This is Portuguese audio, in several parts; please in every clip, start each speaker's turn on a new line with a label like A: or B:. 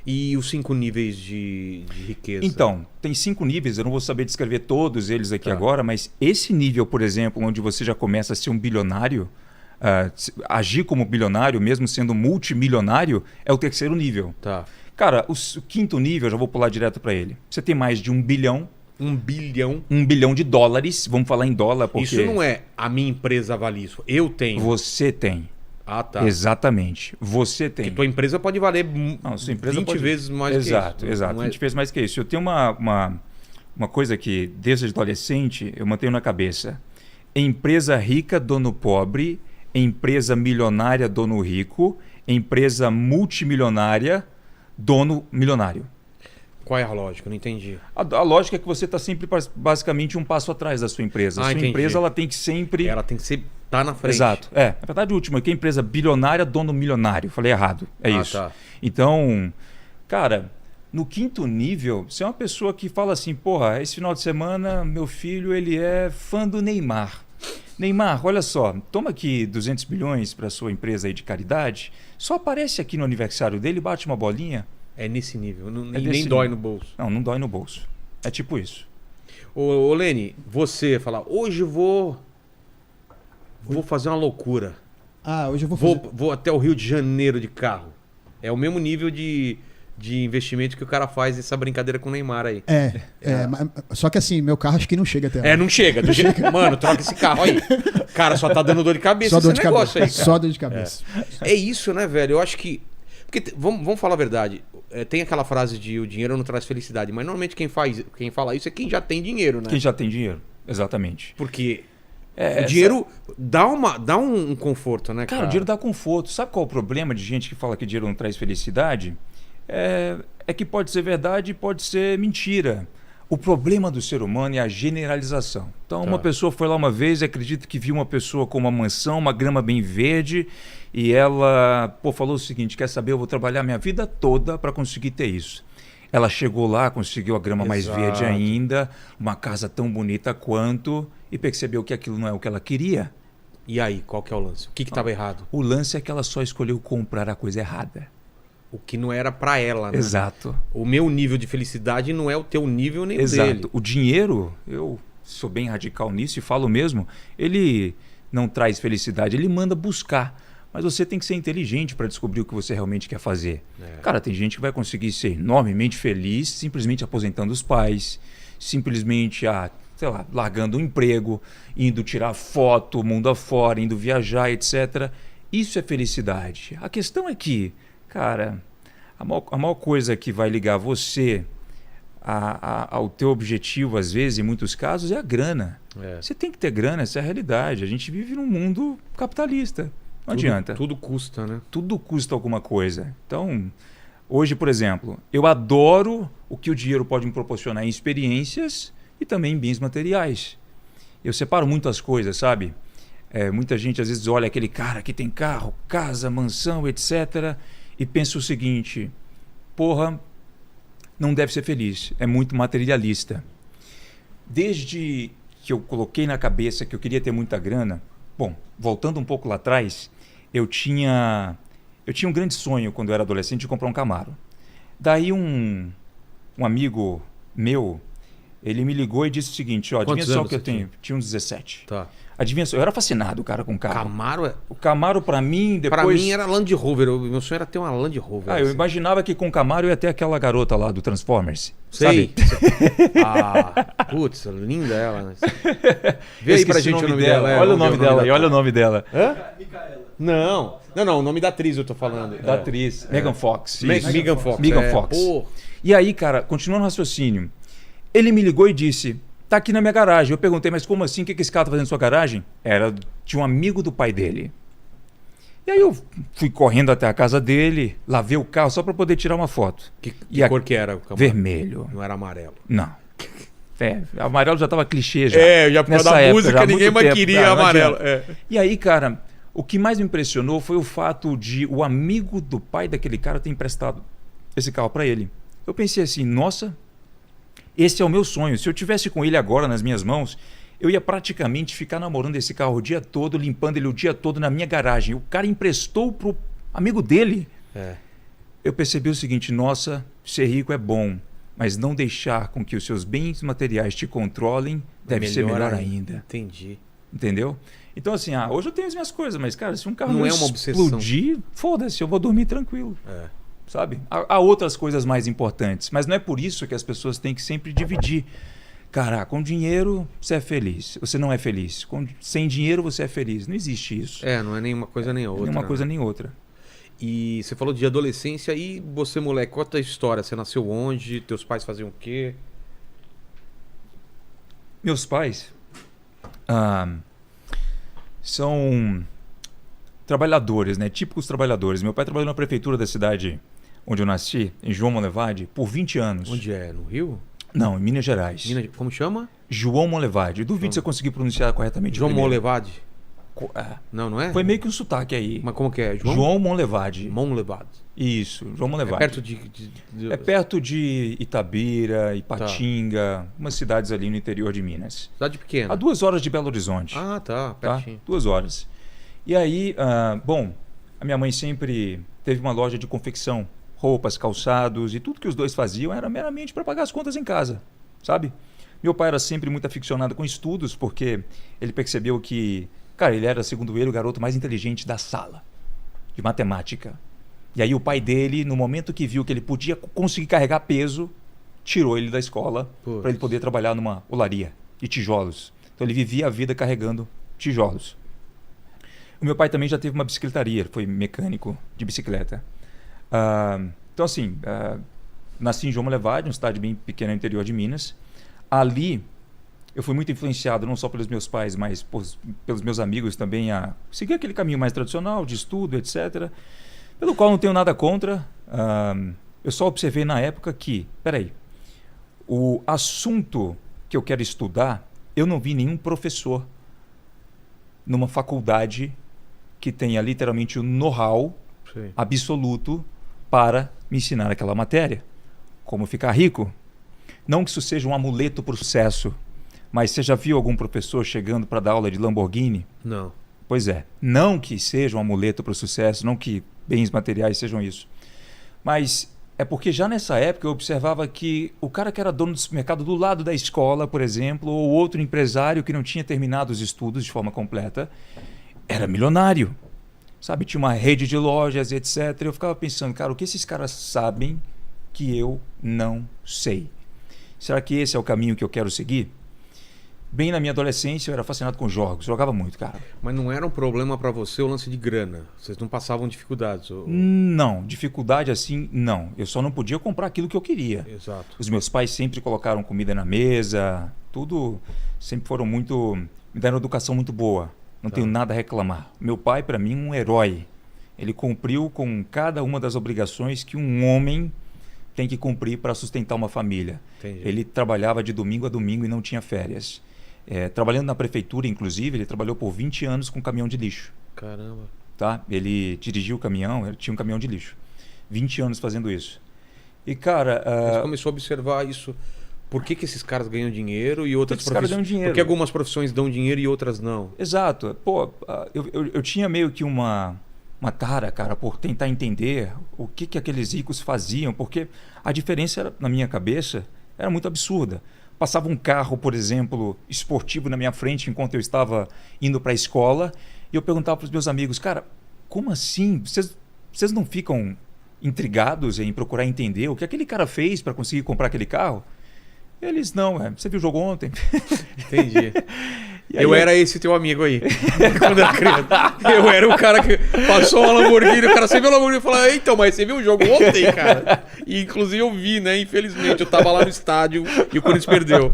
A: E os 5 níveis de riqueza?
B: Então, tem 5 níveis, eu não vou saber descrever todos eles aqui
A: Tá.
B: agora, mas esse nível, por exemplo, onde você já começa a ser um bilionário, agir como bilionário, mesmo sendo multimilionário, é o terceiro nível.
A: Tá.
B: Cara, o quinto nível, eu já vou pular direto para ele. Você tem mais de 1 bilhão,
A: 1 bilhão.
B: 1 bilhão de dólares, vamos falar em dólar, porque
A: Isso não é a minha empresa vale isso. Eu tenho.
B: você tem.
A: Ah, tá.
B: Exatamente. Você tem.
A: Porque tua empresa pode valer
B: Não, sua empresa
A: 20
B: pode...
A: vezes mais
B: exato,
A: que isso.
B: Exato,
A: Não é...
B: 20 vezes mais que isso. Eu tenho uma coisa que, desde adolescente, eu mantenho na cabeça. Empresa rica, dono pobre. Empresa milionária, dono rico. Empresa multimilionária, dono milionário.
A: Qual é a lógica? Eu não entendi.
B: A lógica é que você está sempre basicamente um passo atrás da sua empresa. A sua
A: entendi.
B: empresa ela tem que sempre...
A: Ela tem que ser... Tá na frente.
B: Exato. Na verdade, o último aqui é empresa bilionária, dono milionário. Falei errado. É isso.
A: Tá.
B: Então, cara, no quinto nível, você é uma pessoa que fala assim, porra, esse final de semana meu filho ele é fã do Neymar. Neymar, olha só, toma aqui 200 milhões para sua empresa aí de caridade, só aparece aqui no aniversário dele, bate uma bolinha.
A: É nesse nível. Nem
B: desse
A: dói
B: nível.
A: no bolso.
B: Não dói no bolso. É tipo isso.
A: Ô Lene, você falar, hoje vou fazer uma loucura.
C: Hoje eu vou fazer...
A: Vou até o Rio de Janeiro de carro. É o mesmo nível de investimento que o cara faz essa brincadeira com o Neymar aí.
C: Só que assim, meu carro acho que não chega até lá.
A: Não chega. Mano, troca esse carro aí. Cara, só tá dando dor de cabeça
C: Só dor
A: esse
C: de
A: negócio
C: cabeça.
A: aí, cara.
C: Só dor de cabeça.
A: É isso, né, velho? Eu acho que... Porque vamos falar a verdade. Tem aquela frase de o dinheiro não traz felicidade, mas normalmente quem fala isso é quem já tem dinheiro, né?
B: Quem já tem dinheiro, exatamente.
A: Porque o dinheiro dá um conforto, né,
B: Cara, o dinheiro dá conforto. Sabe qual é o problema de gente que fala que dinheiro não traz felicidade? É que pode ser verdade e pode ser mentira. O problema do ser humano é a generalização. Então, uma pessoa foi lá uma vez e acredita que viu uma pessoa com uma mansão, uma grama bem verde, e ela falou o seguinte, quer saber, eu vou trabalhar minha vida toda para conseguir ter isso. Ela chegou lá, conseguiu a grama mais verde ainda, uma casa tão bonita quanto, e percebeu que aquilo não é o que ela queria.
A: E aí, qual que é o lance? O que estava errado?
B: O lance é que ela só escolheu comprar a coisa errada.
A: O que não era pra ela, né?
B: Exato.
A: O meu nível de felicidade não é o teu nível nem o
B: Exato.
A: dele.
B: O dinheiro, eu sou bem radical nisso e falo mesmo, ele não traz felicidade, ele manda buscar. Mas você tem que ser inteligente para descobrir o que você realmente quer fazer. Cara, tem gente que vai conseguir ser enormemente feliz simplesmente aposentando os pais, simplesmente, largando o emprego, indo tirar foto mundo afora, indo viajar, etc. Isso é felicidade. A questão é que, cara, a maior coisa que vai ligar você ao teu objetivo, às vezes, em muitos casos, é a grana. Você tem que ter grana, essa é a realidade. A gente vive num mundo capitalista. Não adianta.
A: Tudo custa, né?
B: Tudo custa alguma coisa. Então, hoje, por exemplo, eu adoro o que o dinheiro pode me proporcionar em experiências e também em bens materiais. Eu separo muitas coisas, sabe? Muita gente às vezes olha aquele cara que tem carro, casa, mansão, etc. e pensa o seguinte, porra, não deve ser feliz, é muito materialista. Desde que eu coloquei na cabeça que eu queria ter muita grana, bom, voltando um pouco lá atrás, eu tinha um grande sonho quando eu era adolescente de comprar um Camaro. Daí um amigo meu, ele me ligou e disse o seguinte, adivinha só o que eu tenho? Tinha uns 17.
A: Tá.
B: Adivinha só, eu era fascinado, cara, com carro.
A: Camaro
B: O Camaro pra mim, depois...
A: Pra mim era Land Rover, meu sonho era ter uma Land Rover.
B: eu imaginava que com o Camaro eu ia ter aquela garota lá do Transformers.
A: Sei.
B: Sabe?
A: Putz, linda ela. Né? Vê aí pra
B: Esqueci
A: gente o nome dela.
B: Olha o nome dela aí, olha o nome dela.
A: Hã? Não, o nome da atriz eu tô falando.
B: Da atriz, Megan Fox.
A: Megan Fox.
B: Megan Fox. E aí, cara, continuando o raciocínio, ele me ligou e disse, tá aqui na minha garagem. Eu perguntei, mas como assim? O que esse cara tá fazendo na sua garagem? Era de um amigo do pai dele. E aí eu fui correndo até a casa dele, lavei o carro só para poder tirar uma foto.
A: Que cor que era o Camaro?
B: Vermelho.
A: Não era amarelo.
B: Não. Amarelo já tava clichê já.
A: Já por causa da música ninguém mais queria amarelo.
B: E aí, cara, o que mais me impressionou foi o fato de o amigo do pai daquele cara ter emprestado esse carro para ele. Eu pensei assim, nossa, esse é o meu sonho. Se eu tivesse com ele agora nas minhas mãos, eu ia praticamente ficar namorando esse carro o dia todo, limpando ele o dia todo na minha garagem. O cara emprestou pro amigo dele. eu percebi o seguinte, nossa, ser rico é bom, mas não deixar com que os seus bens materiais te controlem deve ser melhor ainda.
A: Entendi.
B: Entendeu? Então assim, hoje eu tenho as minhas coisas, mas cara, se um carro
A: não é uma
B: explodir, foda-se, eu vou dormir tranquilo. Sabe? Há outras coisas mais importantes, mas não é por isso que as pessoas têm que sempre dividir. Cara, com dinheiro você é feliz, você não é feliz. Sem dinheiro você é feliz. Não existe isso.
A: Não é nenhuma coisa nem outra.
B: Nenhuma coisa nem outra.
A: E você falou de adolescência e você, moleque, conta a história. Você nasceu onde? Teus pais faziam o quê?
B: Meus pais são trabalhadores, né? Típicos trabalhadores. Meu pai trabalhou na prefeitura da cidade onde eu nasci, em João Monlevade, por 20 anos.
A: Onde é? No Rio?
B: Não, em Minas Gerais.
A: Como chama?
B: João Monlevade. Duvido se eu conseguir pronunciar corretamente.
A: João Monlevade? Não é?
B: Foi meio que um sotaque aí.
A: Mas como que é?
B: João Monlevade.
A: Monlevade.
B: Isso, João Monlevade.
A: É perto
B: É perto de Itabira, Ipatinga, umas cidades ali no interior de Minas.
A: Cidade pequena.
B: A 2 horas de Belo Horizonte.
A: Tá, pertinho.
B: 2 horas. E aí, bom, a minha mãe sempre teve uma loja de confecção, roupas, calçados, e tudo que os dois faziam era meramente para pagar as contas em casa, sabe? Meu pai era sempre muito aficionado com estudos, porque ele percebeu que, cara, ele era, segundo ele, o garoto mais inteligente da sala, de matemática. E aí o pai dele, no momento que viu que ele podia conseguir carregar peso, tirou ele da escola para ele poder trabalhar numa olaria de tijolos. Então ele vivia a vida carregando tijolos. O meu pai também já teve uma bicicletaria, foi mecânico de bicicleta. Então assim, nasci em João Monlevade, uma cidade bem pequena no interior de Minas. Ali eu fui muito influenciado não só pelos meus pais, mas pelos meus amigos também a seguir aquele caminho mais tradicional de estudo, etc., pelo qual não tenho nada contra. Eu só observei na época que, o assunto que eu quero estudar, eu não vi nenhum professor numa faculdade que tenha literalmente o know-how absoluto para me ensinar aquela matéria. Como ficar rico. Não que isso seja um amuleto para o sucesso, mas você já viu algum professor chegando para dar aula de Lamborghini?
A: Não.
B: Pois é, não que seja um amuleto para o sucesso, não que bens materiais sejam isso. Mas é porque já nessa época eu observava que o cara que era dono do supermercado do lado da escola, por exemplo, ou outro empresário que não tinha terminado os estudos de forma completa, era milionário. Sabe, tinha uma rede de lojas, etc. Eu ficava pensando, cara, o que esses caras sabem que eu não sei? Será que esse é o caminho que eu quero seguir? Bem na minha adolescência eu era fascinado com jogos, jogava muito, cara.
A: Mas não era um problema pra você o lance de grana? Vocês não passavam dificuldades?
B: Não, dificuldade assim, não. Eu só não podia comprar aquilo que eu queria.
A: Exato.
B: Os meus pais sempre colocaram comida na mesa, tudo, sempre foram muito, me deram uma educação muito boa. Não tenho nada a reclamar. Meu pai, para mim, um herói. Ele cumpriu com cada uma das obrigações que um homem tem que cumprir para sustentar uma família.
A: Entendi.
B: Ele trabalhava de domingo a domingo e não tinha férias. Trabalhando na prefeitura, inclusive, ele trabalhou por 20 anos com caminhão de lixo.
A: Caramba.
B: Tá? Ele dirigiu o caminhão, ele tinha um caminhão de lixo. 20 anos fazendo isso. E, cara...
A: Você começou a observar isso. Por que esses caras ganham dinheiro e outras
B: profissões... ganham dinheiro?
A: Porque algumas profissões dão dinheiro e outras não.
B: Exato. Pô, eu tinha meio que uma tara, cara, por tentar entender o que aqueles ricos faziam, porque a diferença, na minha cabeça, era muito absurda. Passava um carro, por exemplo, esportivo na minha frente enquanto eu estava indo para a escola e eu perguntava para os meus amigos, cara, como assim? Vocês não ficam intrigados em procurar entender o que aquele cara fez para conseguir comprar aquele carro? Eles, não, você viu o jogo ontem?
A: Entendi. Eu era esse teu amigo aí, quando eu era criança. Eu era o cara que passou uma Lamborghini, o cara, você viu a Lamborghini? Eu falei, então, mas você viu o jogo ontem, cara? E inclusive eu vi, né? Infelizmente, eu tava lá no estádio e o Corinthians perdeu.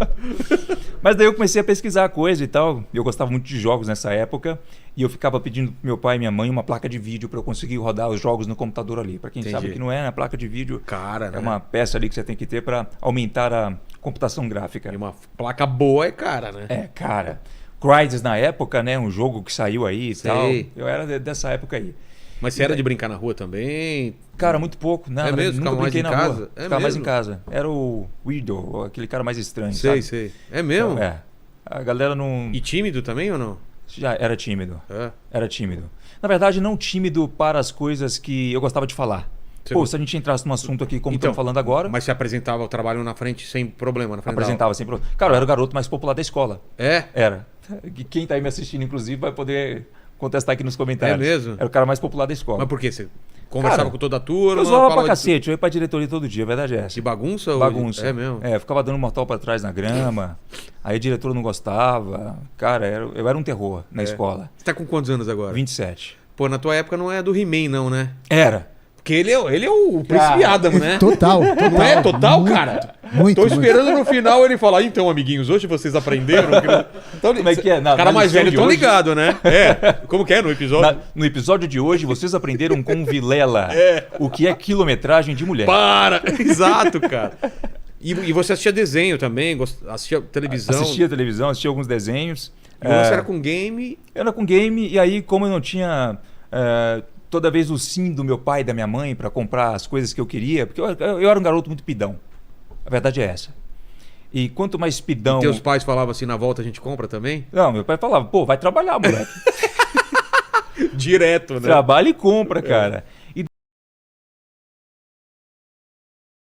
B: Mas daí eu comecei a pesquisar a coisa e tal. Eu gostava muito de jogos nessa época e eu ficava pedindo pro meu pai e minha mãe uma placa de vídeo para eu conseguir rodar os jogos no computador ali. Para quem sabe que não é, a placa de vídeo é uma peça ali que você tem que ter para aumentar a computação gráfica.
A: E uma placa boa é cara, né?
B: É, cara. Crysis na época, né? Um jogo que saiu aí e tal. Eu era dessa época aí.
A: Mas você era de brincar na rua também?
B: Cara, muito pouco. Não,
A: mesmo?
B: Nunca brinquei na rua. Ficava mais em
A: casa.
B: casa. Era o Weirdo, aquele cara mais estranho,
A: sei,
B: sabe?
A: Sei. É mesmo?
B: Então, a galera não...
A: E tímido também ou não?
B: Já era tímido.
A: É.
B: Era tímido. Na verdade, não tímido para as coisas que eu gostava de falar. Pô, se a gente entrasse num assunto aqui como
A: Então,
B: estamos falando agora...
A: Mas você apresentava o trabalho na frente sem problema? Na frente
B: Apresentava sem problema. Cara, eu era o garoto mais popular da escola.
A: É?
B: Era. Quem tá aí me assistindo, inclusive, vai poder contestar aqui nos comentários.
A: É mesmo?
B: Era o cara mais popular da escola.
A: Mas por quê? Você conversava com toda a turma?
B: Eu zoava pra
A: falava
B: cacete, eu ia pra diretoria todo dia, a verdade é essa.
A: de bagunça?
B: Bagunça.
A: É mesmo?
B: É, eu ficava dando mortal pra trás na grama, aí a diretora não gostava. Cara, eu era um terror na escola.
A: Você tá com quantos anos agora?
B: 27.
A: Pô, na tua época não é do He-Man, não, né?
B: Era.
A: Porque ele é o Príncipe Adam, né?
C: Total.
A: Não é total,
C: muito,
A: cara?
C: Muito.
A: Tô esperando no final ele falar, então, amiguinhos, hoje vocês aprenderam. Então,
B: Como é que é?
A: Os caras mais velhos estão
B: hoje...
A: ligados, né? É. Como que é no episódio?
B: No episódio de hoje, vocês aprenderam com Vilela o que é quilometragem de mulher.
A: Para! Exato, cara. E você assistia desenho também? Assistia televisão?
B: Assistia televisão, assistia alguns desenhos.
A: E você era com game?
B: Eu era com game, e aí, como eu não tinha... toda vez o sim do meu pai e da minha mãe para comprar as coisas que eu queria, porque eu era um garoto muito pidão. A verdade é essa. E quanto mais pidão...
A: E teus pais falavam assim, na volta a gente compra também?
B: Não, meu pai falava, pô, vai trabalhar, moleque.
A: Direto, né?
B: Trabalha e compra, cara.